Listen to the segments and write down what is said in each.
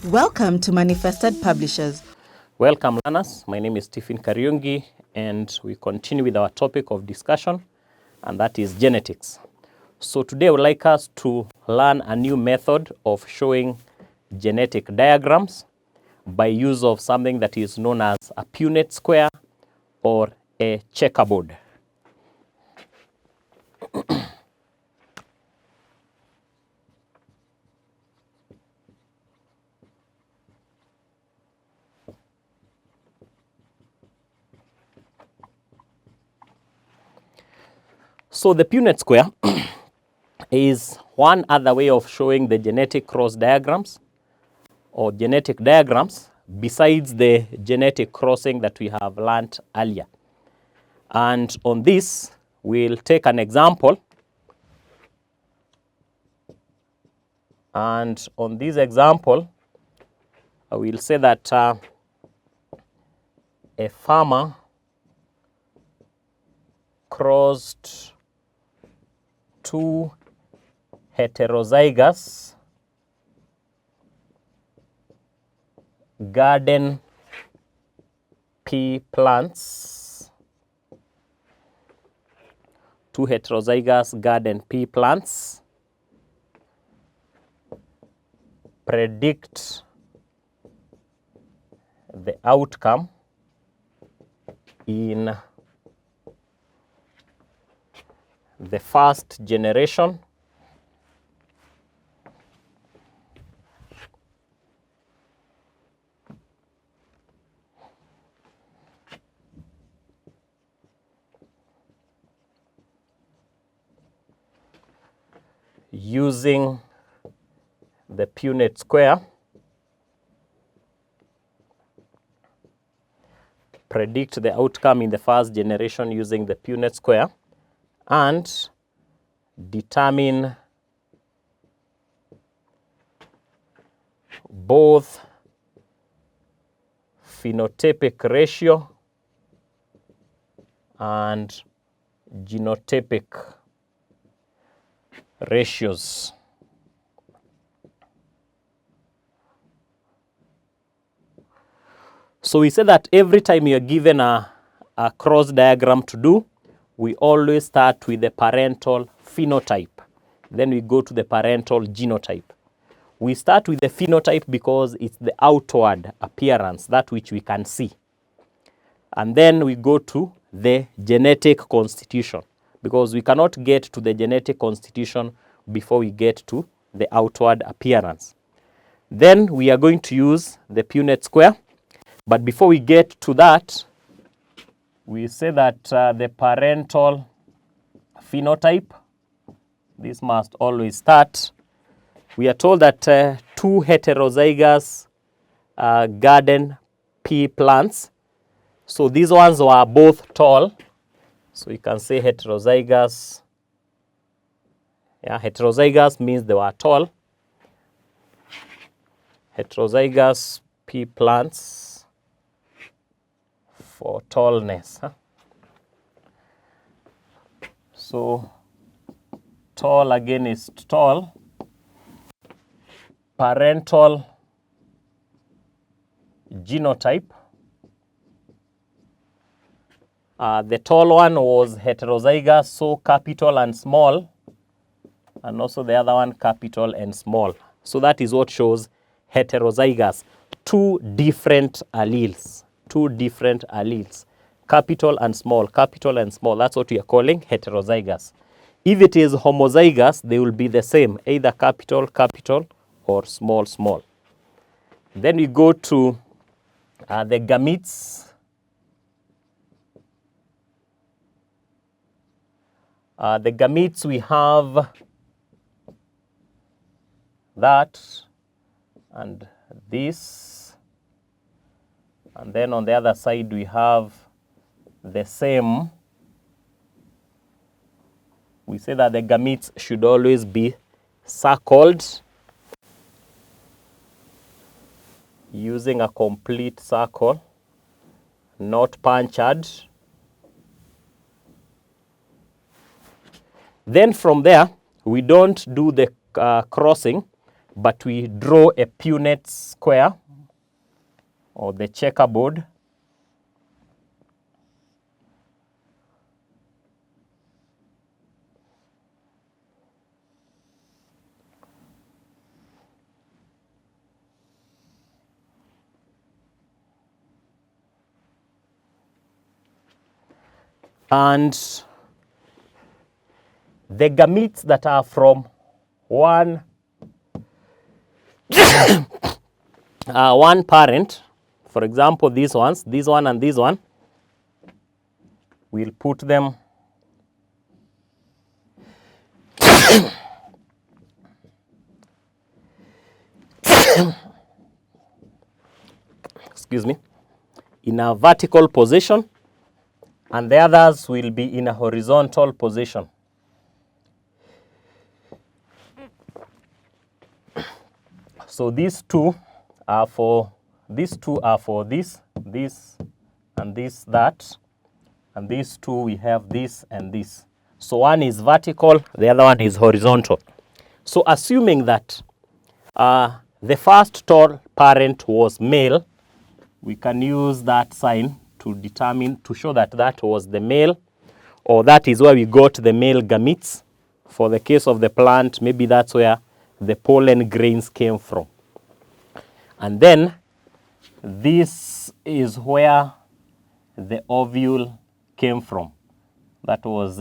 Welcome to Manifested Publishers. Welcome learners, my name is Stephen Kariungi and we continue with our topic of discussion, and that is genetics. So today I would like us to learn a new method of showing genetic diagrams by use of something that is known as a Punnet Square or a checkerboard. So the Punnet Square is one other way of showing the genetic cross diagrams or genetic diagrams besides the genetic crossing that we have learnt earlier. And on this, we'll take an example. And on this example, I will say that a farmer crossed two heterozygous garden pea plants. Two heterozygous garden pea plants. Predict the outcome in the first generation using the Punnet Square. Predict the outcome in the first generation using the Punnet Square and determine both phenotypic ratio and genotypic ratios. So we say that every time you are given a cross diagram to do, we always start with the parental phenotype. Then we go to the parental genotype. We start with the phenotype because it's the outward appearance, that which we can see. And then we go to the genetic constitution because we cannot get to the genetic constitution before we get to the outward appearance. Then we are going to use the Punnet Square. But before we get to that, we say that the parental phenotype, this must always start. We are told that two heterozygous garden pea plants. So these ones were both tall. So you can say heterozygous. Yeah, heterozygous means they were tall. Heterozygous pea plants for tallness. So tall again is tall. Parental genotype. The tall one was heterozygous, so capital and small, and also the other one capital and small. So that is what shows heterozygous, two different alleles. Two different alleles, capital and small, that's what we are calling heterozygous. If it is homozygous, they will be the same, either capital, or small. Then we go to the gametes. The gametes, we have that and this. And then on the other side, we have the same. We say that the gametes should always be circled using a complete circle, not punctured. Then from there, we don't do the crossing. but we draw a Punnet square or the checkerboard. And the gametes that are from one parent, for example, these ones, this one and this one, we'll put them excuse me, in a vertical position, and the others will be in a horizontal position. So these two are for this, and this, that, and these two we have this and this. So one is vertical, the other one is horizontal. So assuming that the first tall parent was male, we can use that sign to determine, to show that that was the male, or that is where we got the male gametes. For the case of the plant, maybe that's where the pollen grains came from. And then this is where the ovule came from. That was,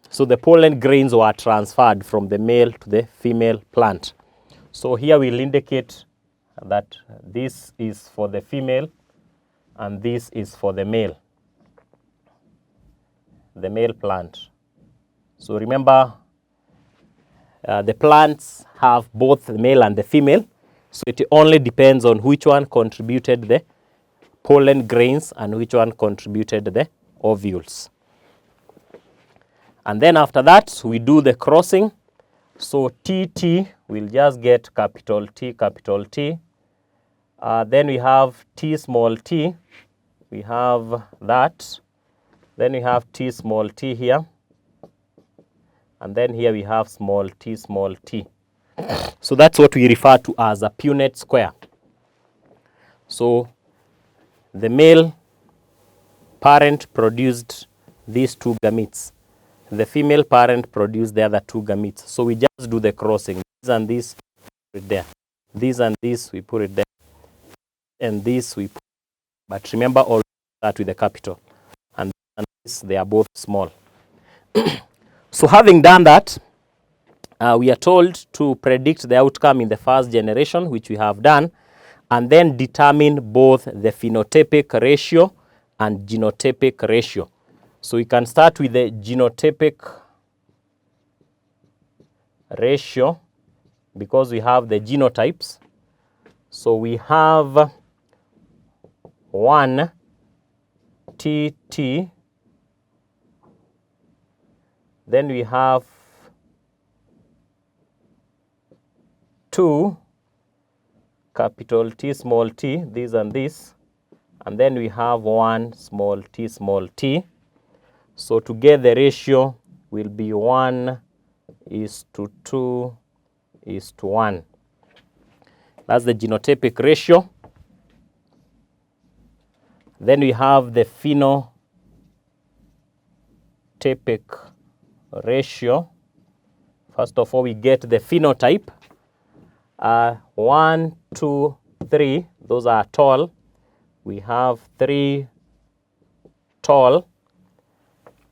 so the pollen grains were transferred from the male to the female plant. So here we'll indicate that this is for the female and this is for the male plant. So remember, the plants have both the male and the female, so it only depends on which one contributed the pollen grains and which one contributed the ovules. And then after that, we do the crossing. So TT, we'll just get capital T, capital T. Then we have T small t, we have that. Then we have T small t here. And then here we have small t, small t. So that's what we refer to as a Punnet square. So the male parent produced these two gametes. The female parent produced the other two gametes. So we just do the crossing. This and this, put it there. This and this, we put it there. And this we put. But remember, all start with the capital. And this, they are both small. So having done that, we are told to predict the outcome in the first generation, which we have done, and then determine both the phenotypic ratio and genotypic ratio. So we can start with the genotypic ratio because we have the genotypes. So we have 1 TT, then we have 2 capital T small t, this and this, and then we have 1 small t. So to get the ratio will be 1:2:1. That's the genotypic ratio. Then we have the phenotypic ratio. First of all, we get the phenotype. 1, 2, 3, those are tall. We have 3 tall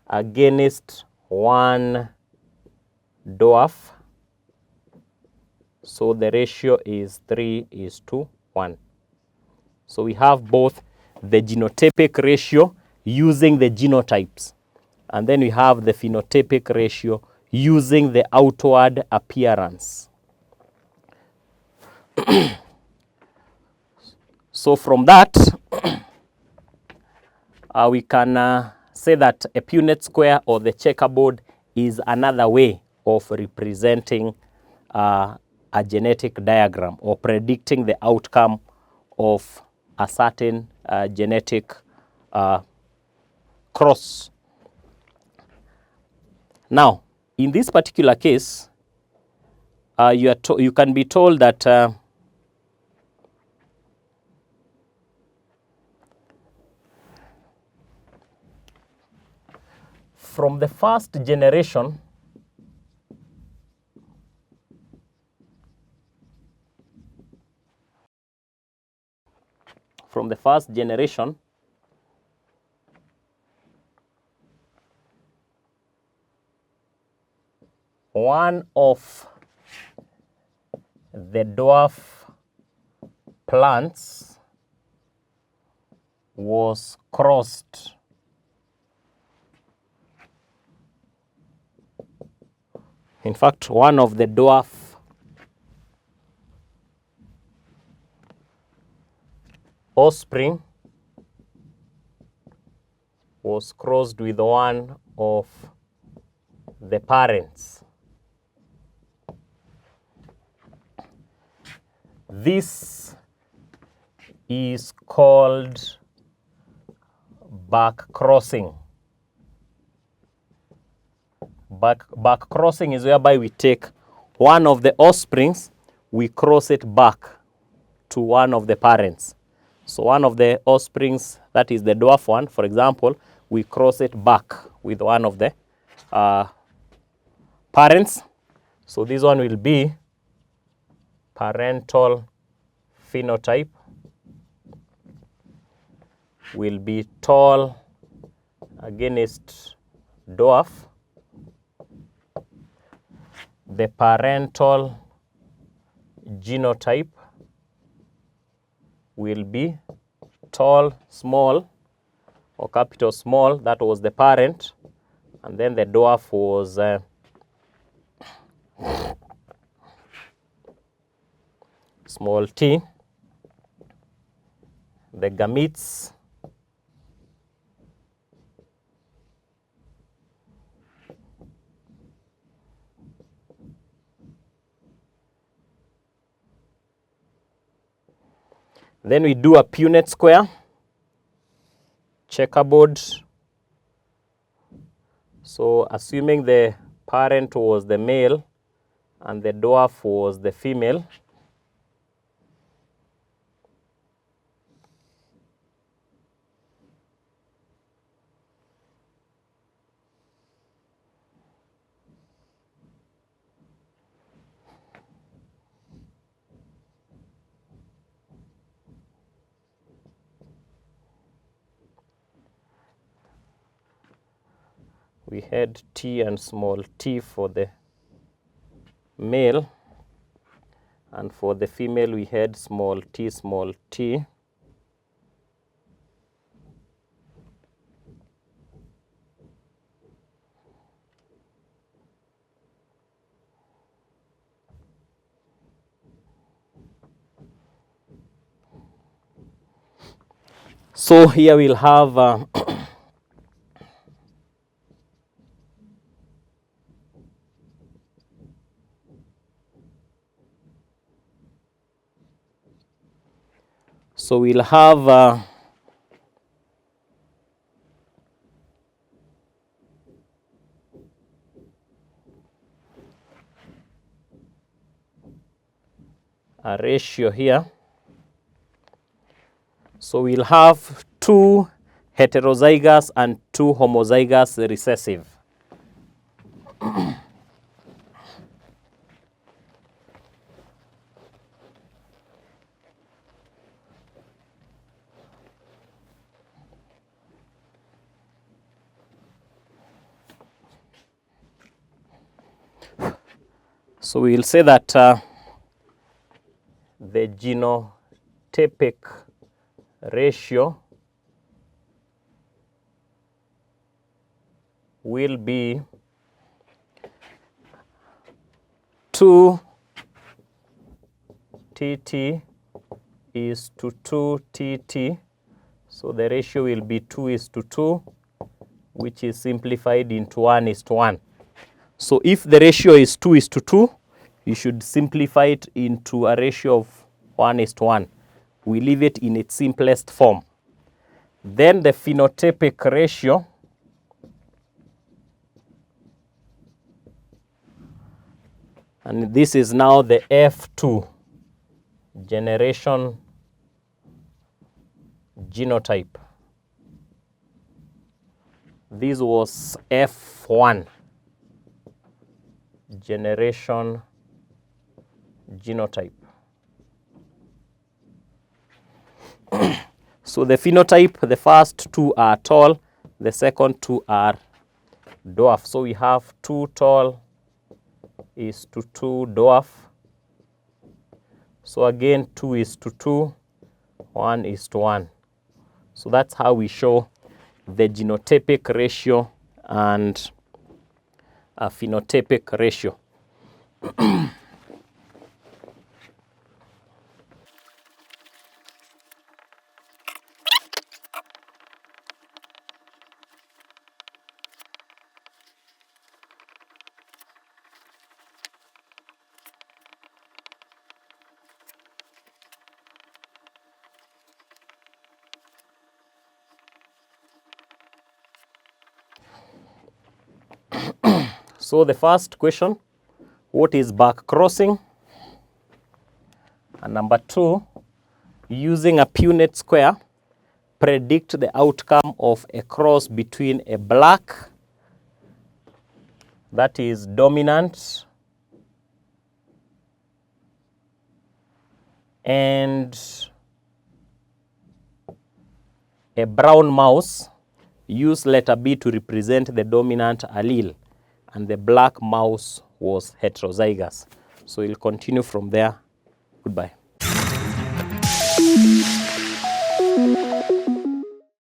against 1 dwarf. So the ratio is 3:1. So we have both the genotypic ratio using the genotypes, and then we have the phenotypic ratio using the outward appearance. So from that, we can say that a Punnet square or the checkerboard is another way of representing a genetic diagram or predicting the outcome of a certain genetic cross. Now, in this particular case, you can be told that from the first generation one of the dwarf plants was crossed in fact, one of the dwarf offspring was crossed with one of the parents. This is called back crossing. Back crossing is whereby we take one of the offsprings, we cross it back to one of the parents. So one of the offsprings, that is the dwarf one, for example, we cross it back with one of the parents. So this one will be parental phenotype, will be tall against dwarf. The parental genotype will be tall, small, or capital small, that was the parent, and then the dwarf was small t. The gametes then we do a Punnet square, checkerboard. So assuming the parent was the male and the dwarf was the female, we had t and small t for the male, and for the female we had small t, small t. So here we'll have so we'll have a ratio here. So we'll have 2 heterozygous and 2 homozygous recessive. So we'll say that the genotypic ratio will be 2 TT is to 2 TT. So the ratio will be 2:2, which is simplified into 1:1. So if the ratio is 2:2, you should simplify it into a ratio of 1:1. We leave it in its simplest form. Then the phenotypic ratio And this is now the F2 generation genotype. This was F1 generation genotype. So the phenotype, the first two are tall, the second two are dwarf. So we have 2 tall is to 2 dwarf. So again 2 is to 2, 1 is to 1. So that's how we show the genotypic ratio and a phenotypic ratio. So the first question, what is back crossing? And number 2, using a Punnet Square, predict the outcome of a cross between a black, that is dominant, and a brown mouse. Use letter B to represent the dominant allele, and the black mouse was heterozygous. So we'll continue from there. Goodbye.